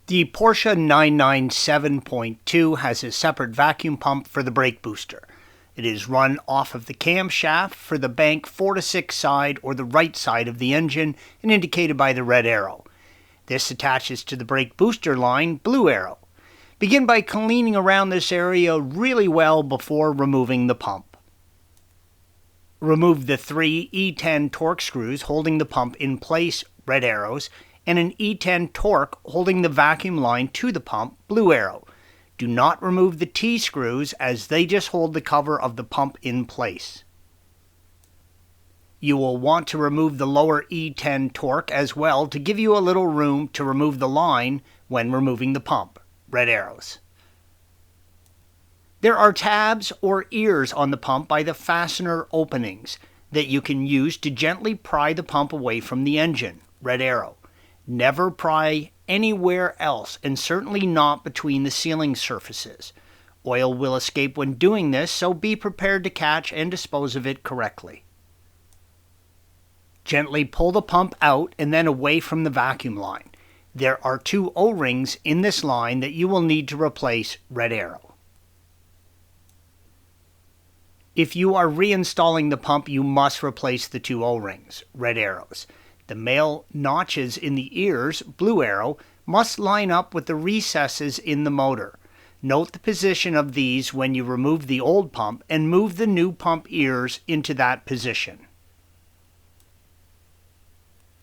The Porsche 997.2 has a separate vacuum pump for the brake booster. It is run off of the camshaft for the bank 4 to 6 side or the right side of the engine and indicated by the red arrow. This attaches to the brake booster line, blue arrow. Begin by cleaning around this area really well before removing the pump. Remove the 3 E10 Torx screws holding the pump in place, red arrows, and an E10 Torx holding the vacuum line to the pump, blue arrow. Do not remove the T screws as they just hold the cover of the pump in place. You will want to remove the lower E10 Torx as well to give you a little room to remove the line when removing the pump, red arrows. There are tabs or ears on the pump by the fastener openings that you can use to gently pry the pump away from the engine, red arrow. Never pry anywhere else, and certainly not between the sealing surfaces. Oil will escape when doing this, so be prepared to catch and dispose of it correctly. Gently pull the pump out and then away from the vacuum line. There are 2 O-rings in this line that you will need to replace, red arrow. If you are reinstalling the pump, you must replace the 2 O-rings, red arrows. The male notches in the ears, blue arrow, must line up with the recesses in the motor. Note the position of these when you remove the old pump and move the new pump ears into that position.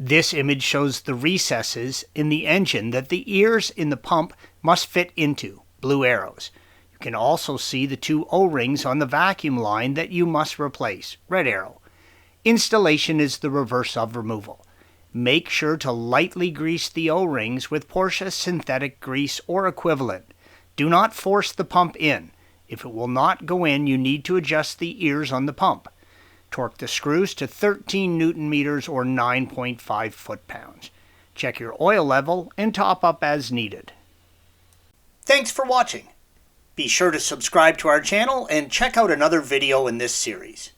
This image shows the recesses in the engine that the ears in the pump must fit into, blue arrows. You can also see the 2 O-rings on the vacuum line that you must replace, red arrow. Installation is the reverse of removal. Make sure to lightly grease the O-rings with Porsche synthetic grease or equivalent. Do not force the pump in. If it will not go in, you need to adjust the ears on the pump. Torque the screws to 13 Newton meters or 9.5 foot-pounds. Check your oil level and top up as needed. Thanks for watching. Be sure to subscribe to our channel and check out another video in this series.